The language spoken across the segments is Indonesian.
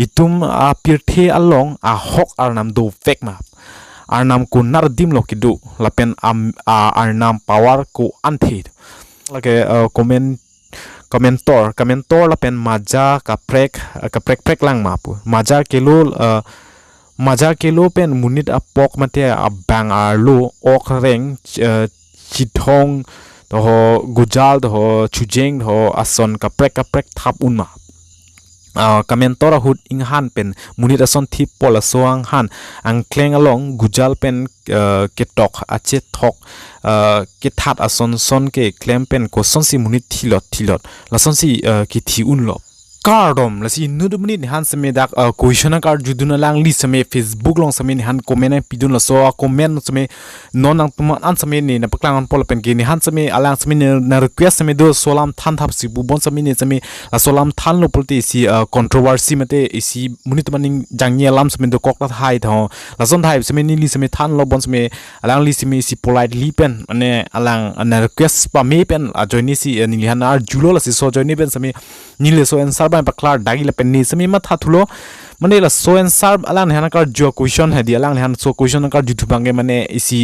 itum pirthe along ahok Arnam do fake map Arnam ko nardim lo kidu lapen Arnam power ko anthe lage komentor lapen maja kaprek lang mapu maja kelo pen munit apok mate abang arlo ok reng chithong to gujal to chujeng to ason kaprek thap unma kamentor hut inghan pen munit ason thip pola soang han ang kleng along gujal pen ketok ache thok kethat ason son ke klem pen ko son si munit thilot la son si ki thi unlo Kardom Lasi nudumni ni han same dak question karju duna lang li same Facebook long same ni han comment pidun la so comment same non ang tuma an same ni na paklang pol pen ge ni han same alang same na request same do solam than thap si bu bon same ni same la solam than lo polte si controversy mate isi munit maning jangye lam same do kok ta hai tho la son thai same ni li same than lo bon same alang li same si politely pen ane alang na request pa me pen join ni si ni han arju lo la si so join ni pen same ni le so answer paklar dagi lapen ni sami matha thulo mane la so answer alang hana kar jo question hedi alang han so question kar jutu bange mane isi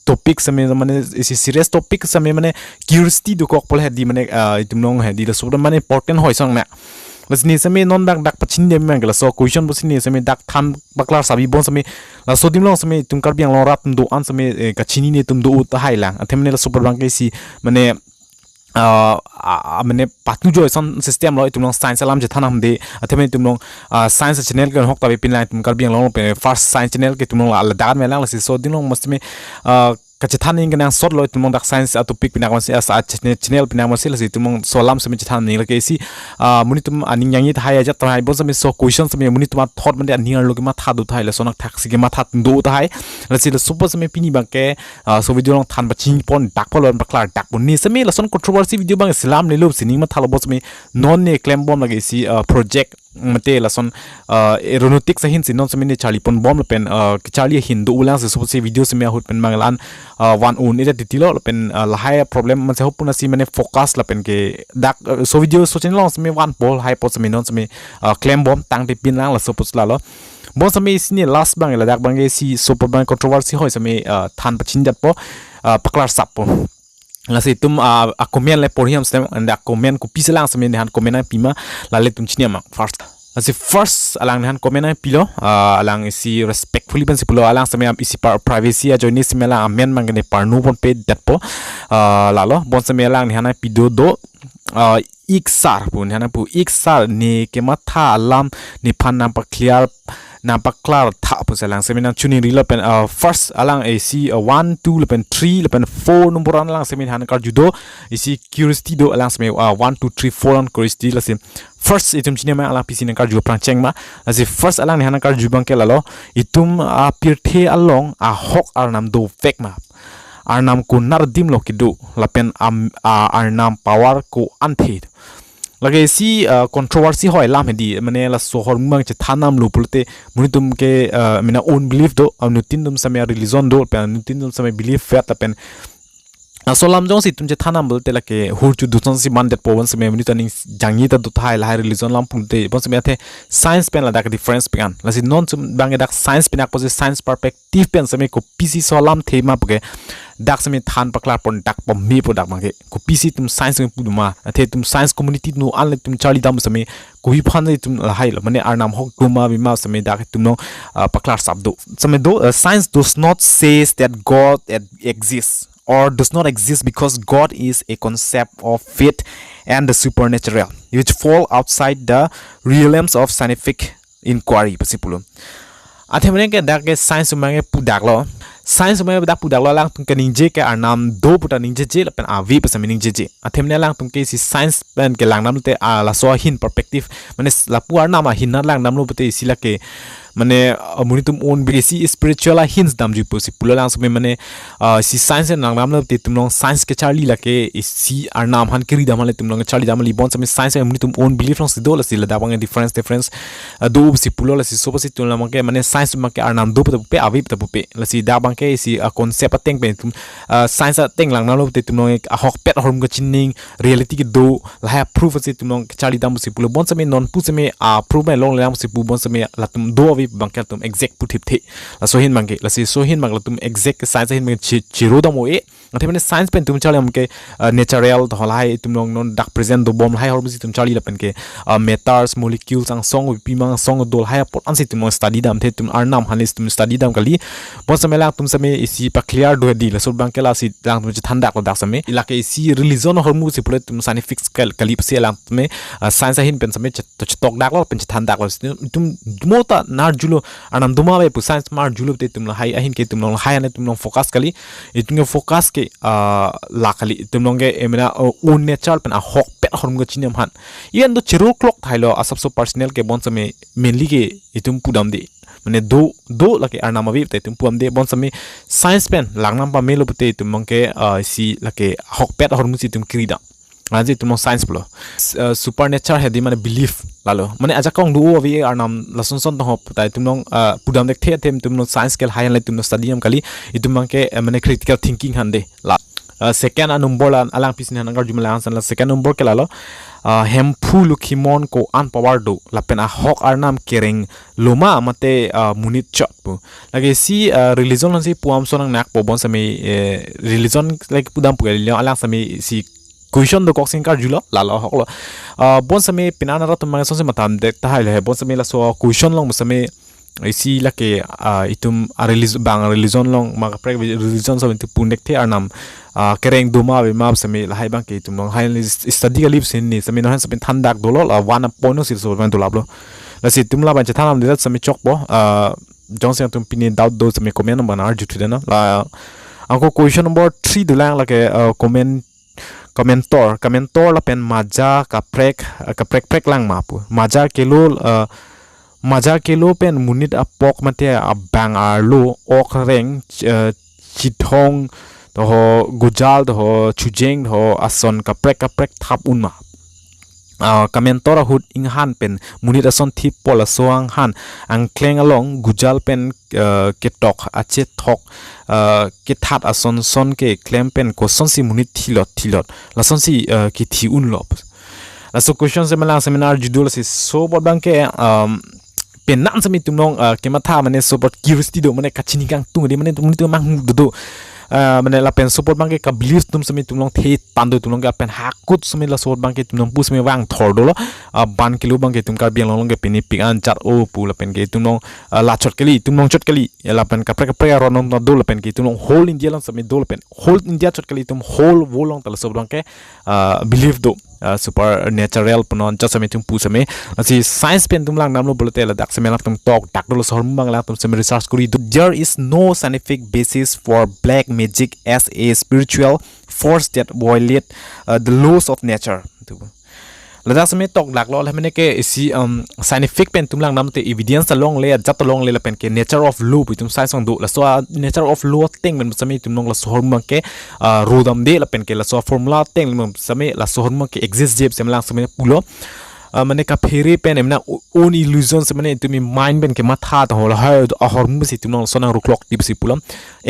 topic sami mane isi serious topic sami mane curiosity do kok pol hedi mane itumnong hedi la so mane important hoi sang na lasni sami non dak pachin dem mangala so question busini sami dak tham paklar sabi bon sami la so dimlong sami tum kar biang long rat do an sami ka chini ne tum do ut hai lang athemne la super bange si mane mane patu joy son system lo itumlong science alam je thanam de atheme tumlong science channel kan hok tabe pinline tum kar biang long pe first science channel ke tumlong la dar me lang la si so dinlong mostme kachethan ing kan sot lo tumlong dak science topic pinang mas as channel pinang mas la si tumlong solam semi chethan ning la ke si muni tum aning yang it haya jat thai bon semi so question semi muni tum thought mande aning lo ke ma tha du thai la sonak thak si ke ma that do thai la si la super semi pini bang ke so video long than ba ching pon dak polon paklar dak bon ni semi la son controversy video bang islam le lo sining ma thalo bo semi non ne claim bom la ke si project mate la son aeronautic sa hin sin non semi ne charlie pon bom la pen charlie hindu ulang se so video semi hut pen manglan one un ida ditilo pen la high problem man se hopuna si mane focus la pen ke dak so video so chen long semi one ball high pot semi non semi claim bom tang te pin lang la so pus la lo bon semi sini last bang la dak bang si super bang controversy hoi semi than pachin jat po paklar sap po Lasi tum comment le por hiam stem and comment ku pisalang sami han comment na pima la le tum chinia ma first alang han comment na pilo alang isi respectfully ban sipulo alang sami isi privacy a join isi mela amen mangene parnu bon pe datpo lalo bon sami alang han pido do iksar pun han pu iksar ni kematha alam ni phan nam paklar paklar tha pusalang seminar chuni rila pen first alang ac 1 2 lepen 3 lepen 4 numberan alang seminar han kar judo isi curiosity do alang semi 1 2 3 4 on curiosity lasim first itum chini ma alang pisi kar judo prang cheng ma asi first alang han kar jubang ke lalo itum pirthe along ahok Arnam do fake ma Arnam ko nardim lo kidu lapen Arnam power ko anthe lagi si controversy hoi lam hedi mane la sohor mang che thanam lu pulte munitum ke mina own belief do nutin dum samya religion do pen nutin dum samya belief fet pen solam jong si tum che thanam bulte la ke hurchu duton si man det powon samya munitaning jangi ta do thai la religion lam pulte bon samya the science pen la dak difference pen la si non sum bang dak science pen ak science perspective pen samya ko pc solam thema pge dak sami than paklar pon dak pom mi po dak mangke ko pc tum science ngi puduma athe tum science community no anle tum charlie dam sami ko hi phan tum hai lo mane Arnam hok tuma bima sami dak tum no paklar sabdo sami do science does not says that God exists or does not exist because God is a concept of faith and the supernatural which fall outside the realms of scientific inquiry pasipulo athe mane ke dak ke science mange pudak lo science mai dak pudak lo lang tum ke ningje ke Arnam do puta ningje je lapen avi pasami ningje je athemne lang tum ke si science pen ke lang nam te la so hin perspective mane la pu Arnam hin na lang nam lo pute sila ke mane muni tum on besi spiritual hints dam ju posi pula lang some mane si science nang nam te tum long science ke charli la ke si arnam han kiri dam le tum long charli dam li bon some science muni tum on belief long si do la si la da bang difference do si pula la si so posi tum la ke mane science ma ke arnam do pe avi pe la si da bang ke si a concept ateng pe tum science ateng lang nam lo te tum long ahok pet horm ga chinning reality ke do la ha proof si tum long charli dam si pula bon some non pu some a proof me long lam si pu bon some la tum do avi bang ke tum exact pu thip the la so hin bang ke la si so hin bang la tum exact science hin me chiro da mo e athe mane science pen tum chali am ke natural to lai tum long non dak present do bom lai horm si tum chali la pen ke metals molecules ang song pi mang song dol hai pot an si tum study dam the tum arnam hanis tum study dam kali bon some la tum same isi paklar do di la so bang ke la si lang tum thanda ko dak same ila ke isi religion hormu si pule tum scientific kali se lang tum science hin pen same to tok dak lo pen thanda ko tum mota nar julo arnam duma be pu science mar julo te tum la hai ahin ke tum long hai ne tum long focus kali itung focus ke la kali tum long ge emna un nature pen ahok pet horm ga chinyam han yen do chiro clock thailo asap so personal ke bon same mainly ke itum pudam de mane do lake arnam avi te tum puam de bon same science pen langnam pa melo pute tum long ke si lake ahok pet horm si tum krida aji tum science plo supernatural hedi mane belief lalo mane aja kong du avi arnam lason son to tai tum long pudam dek the them tum science kel high tum study am kali itum mang ke mane critical thinking hande la second number la alang pisin hangar jumla san la second number ke lalo hemphu lukhimon ko an power do lapen ahok arnam kering loma mate munit chot pu lage si religion si puam sonang nak po bon sami religion like pudam pu alang sami si question do koxing kar julo lalo hoklo bon sami pinana rat ma so se matam de ta hai bon sami la so question long sami isi lake itum religion long ma prek religion so into punek the arnam kereng duma be map sami la hai bang ke itum long hai study ga live sin ni sami no han sami thandak dolo la wana point si so ban dolablo la si tum la ban thanam de sami chokbo johnson tum pini doubt do sami comment number arju thidena la anko question number 3 dulang lake commentor la pen maja ka prek lang mapu maja kelo pen munit apok mate abang arlo ok reng chithong to gujal to chujeng to ason ka prek thap unma commentor hut inghan pen munit ason thip pola soang han ang kleng along gujal pen ketok ache thok ke that ason son ke klem pen ko son si munit thilot la son si ki thi un lop la so question se mala seminar judul si so bot bang ke pen nan sami tum long ke matha mane support curiosity do mane kachini kang tung de mane tum ni to mang do mane la pen support bang ke ka belief tum sami tum long the tan do tum long ka pen hakut sami la support bang ke tum long pu sami wang thor do lo ban kilo bang ke tum ka biang long ke pini pik an chat o pu la pen ke tum long la chot kali tum long chot kali la pen ka pre ro non do la pen ke tum long whole india lang sami do la pen whole india chot kali tum whole long ta la support bang ke belief do super natural panon cha sami tum pu sami asi science pen tum lang nam lo bolte la dak sami lang tum talk dak do so bang lang tum sami research kuri there is no scientific basis for black magic as a spiritual force that violate the laws of nature la dak sami talk dak lo la mane ke si scientific pen tum lang nam te evidence long le jat long le la pen ke nature of law tum science song do la so nature of law thing men sami tum long la so bang ke rodam de la pen ke la so formula thing sami la so ke exist jeb sem lang sami pulo mane ka phere pen emna own illusion se mane tumi mind pen ke matha ta hol ha ahor mu si tumno sonang ru clock tip si pulam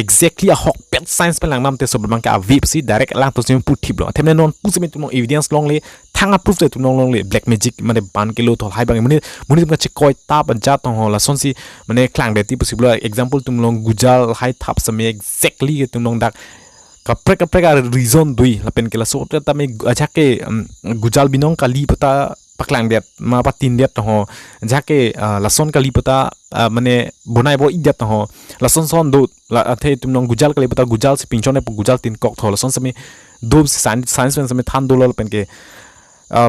exactly a hok pet science pen lang nam te so bang ka vip si direct lang to sim put tip lo temne non pu simi tumno evidence long le thanga proof te tumno long le black magic mane ban kelo to hai bang muni tum ka chekoi ta ban ja to hol son si mane klang de tip si pulo example tumno gujal hai thap sami exactly tumno dak ka reason dui la pen ke la so ta me acha ke gujal binong kali pata paklang det ma patin det ho jake lason kali pata mane bonai bo idet ho lason son do la the tum nong gujal kali pata gujal si pinchone pu gujal tin kok tho lason sami do science pen sami than do lol pen ke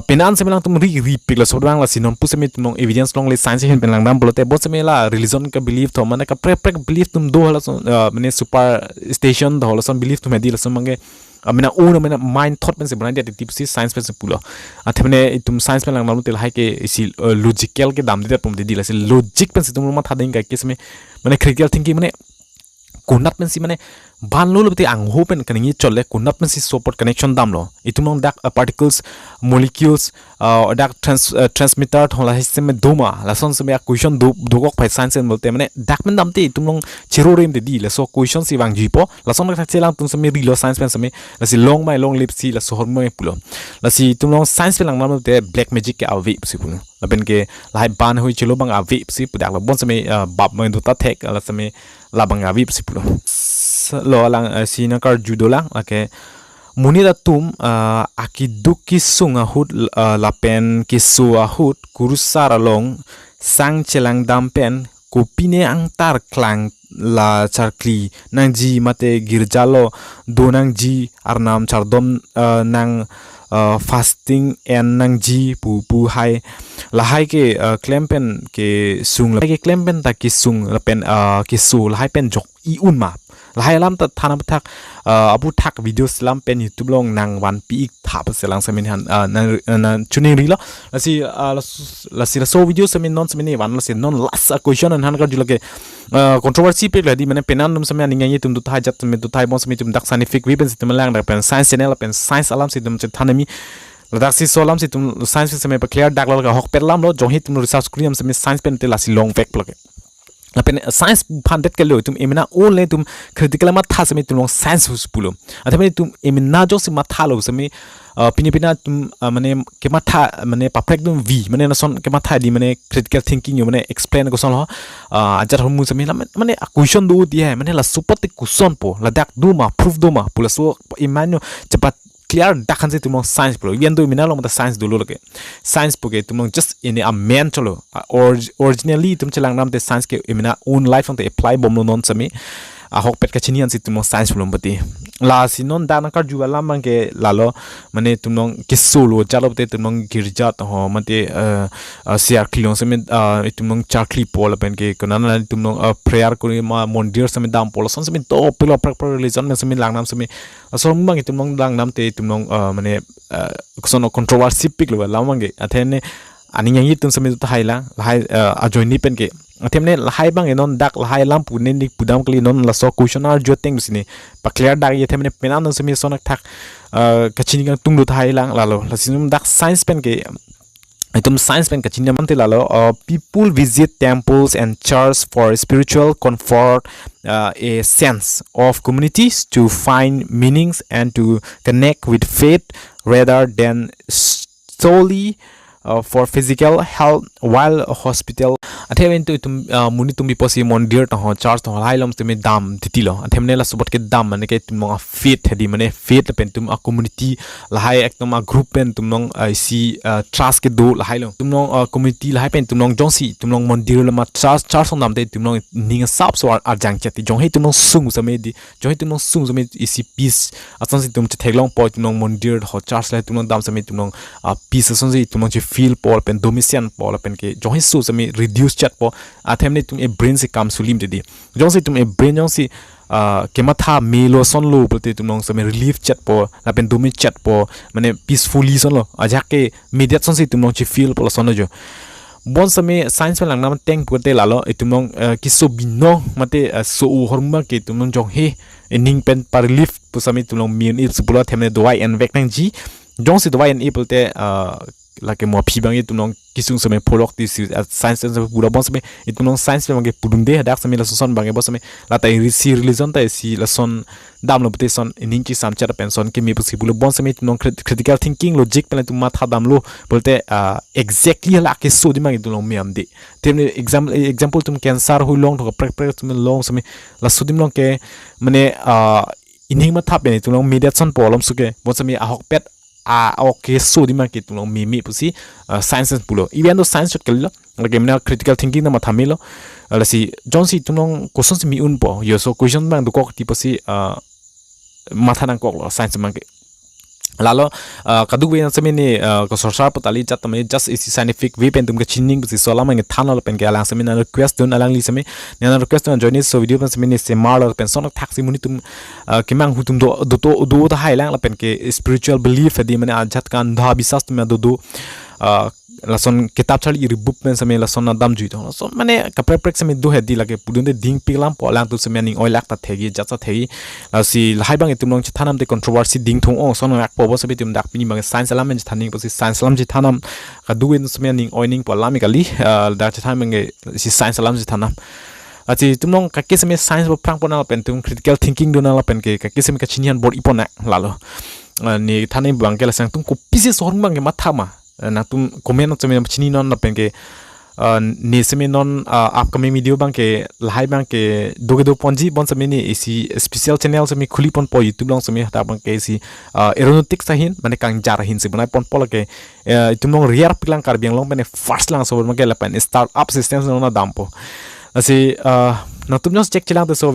penan sami lang tum ri pik la so dang la sinon pu sami tum nong evidence long le science hen pen lang dam bolote bo sami la religion ka belief tho mane ka pre belief tum do la mane super station do la son belief tum di la son mange amena una mena mind thought pen se bana dia tip si science pen se pulo athemne itum science pen lang namu tel hai ke isi logical ke dam de pom de dila se logic pen se tum ma tha ding ka ke sme mane critical thinking mane kunat pen si mane ban lo bete ang ho pen kaningi cholle kunat pen si support connection dam lo itum dak particles molecules dak transmitter thola system doma la son se me question do kok phai science en bolte mane dak pen dam te itum long chiro rem de di la so question si wang ji po la son dak chelang tum se me rilo science pen se me la si long mai long lip si la so hormone pulo la si itum long science pen lang nam te black magic ke avi si pulo la pen ke la ban hui chilo bang avi si pudak la bon se me bab mai do ta thek la se me la bang avi si pulo lo lang sina karju do lang okay munida tum akiduk ki sunga hut lapen ki sua hut kurusara long sang chelang dampen kupine ang tar klang la charkli nang ji mate girjalo donang ji arnam chardom nang fasting and nang ji pu hai la hai ke klempen ke sung la ke klempen ta ki sung lapen ki su la hai pen jok I un ma lahai lam ta thana thak abu thak videos lam pen youtube long nang wan pi tha pa selang samin han na chuning ri lo la si la so video samin non samin wan la se non las a question an han ka julake controversy pe la di mane penan dum samin ninga yi tum du thai jat samin du thai bon samin tum dak scientific weapons tum lang da pen science channel pen science alam si tum thanami ladak si solam si tum science samin pa clear dak la hok pet lam lo jong hi tum research kuriam samin science pen te la si long fact plake lapen science phandet ke lo tum emina only tum critical ma tha sami tum science hus pulo athame tum emina jo si ma tha lo sami pina tum mane ke ma tha mane perfect dum v mane na son ke ma tha di mane critical thinking yo mane explain ko son ho ajar hum sami mane question do di hai mane la super te question po la dak do ma proof do ma pula so imano cepat clear dakhan se tumong science pro yen do minalo mata science do lo ke science po ke tumong just in a man cholo originally tum chelang nam te science ke imina own life on te apply bom non sami ahok pet ka chini an si tumong science pro mbati la si non dana kar ju ala mang ke lalo mane tumong ke solo jalo te tumong girja to ho mate siar klong sami tumong charkli pol pen ke konana tumong prayer kuri ma mondir sami dam pol son sami to pilo proper religion me sami lang nam sami so mang tumong lang nam te tumong mane sono controversy pik lo la mang ke athene ani yang yitum sami to haila hai ajoini pen ke athemne lahai bang enon dak lahai lam pune ni pudam kli non la so questioner joteng sini pa clear dak ye themne penan non sami sonak thak kachini gang tung do thai lang lalo la sinum dak science pen ke itum science pen kachini man te lalo people visit temples and churches for spiritual comfort a sense of communities to find meanings and to connect with faith rather than solely for physical health while hospital athem into muni tum posi mondir to church to hailom tumi dam titilo athem ne la subot ke dam mane ke tum faith hedi mane faith pen tum a community la hai ektom a group pen tum nong si trust ke do la hailom tum nong community la hai pen tum nong jongsi tum nong mondir la ma church song nam te tum nong ning sap so ar jangche ti jong he tum nong sung same di jong he tum nong sung same isi peace ason si tum che thaglong po tum nong mondir ho church la tum nong dam same tum nong peace ason si tum nong che feel pol pen domisian pol pen ke jong he su same reduce chat po athem ne tum e brain se kam sulim de di jong se tum e brain jong si ke ma tha melo son lo pote tum nong same relief chat po la pen domi chat po mane peacefully son lo aja ke mediat son si tum nong chi feel po son jo bon same science lang nam teng pote la lo tum nong ki so bino mate so horma ke tum nong jong he ning pen par relief po same tum nong min it supula themne doi en vek nang ji jong si doi en ipote la ke mo phi bang tum nong kisung same polok ti science se pura bon same tum nong science bang ke pudum de dak same la son bang bo same la ta si religion ta si la son dam lo pute son ning ki sam chat pen son ke mi pusi pula bon same tum nong critical thinking logic pen tum ma tha dam lo bolte exactly la ke so di mang tum nong mi am de tem example tum cancer hu long to prek tum long same la so dim long ke mane ining ma tha pen tum nong mediation problem su ke bon same ahok pet okay so di ma ke tum nong mi pusi science pulo even though science chot kello like mina critical thinking na mathamilo la si jon si tum nong question si mi un po yo so question bang du kok ti posi matha nang kok lo science mang ke lalu kaduk we sami ni ko sorsar potali chat tami just is scientific we pen tum ke chinning si sola mang thanal pen ke alang sami na request don alang li sami na request don join so video pen sami ni se mar pen son taxi muni tum kimang hutum do ta hai lang la pen ke spiritual belief di mane ajat kan dha bisas tum do lason kitab chali rebook pen sami lason na dam jui to so mane kapre prek sami do hedi lage pudun de ding pilam po lang tu sami ning oil lak ta thegi jatsa thegi si hai bang itum long thanam de controversy ding thong ong son yak po bo sabi tum dak pini bang science element thaning po si science lam ji thanam ka duin sami ning oining po lami kali da thanam nge si science lam ji thanam aci tum long ka kisame science po prang po na pen tum critical thinking do na pen ke ka kisame ka chinian board ipona lalo ni thane bang ke la sang tum ko pisi sorung bang ke mathama na tum comment na chumi chini non na pen ke ni semi non upcoming video bang ke lahai bang ke dogedo ponji bon semi ni isi special channel semi khuli pon po youtube long semi ta bang ke isi aeronautic sahin mane kang jar hin se banai pon pol ke itum long rear pilang kar biang long mane first lang so bang ke la pen start up system na dampo asi na tum nos check chilang to so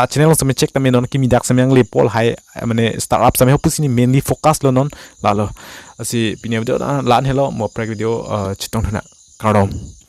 channel semi check tami non kimi dak semi ang le pol hai mane start up semi hopusini mainly focus lo non lalo asi pini video lan hello mo prek video chitong thana Kardom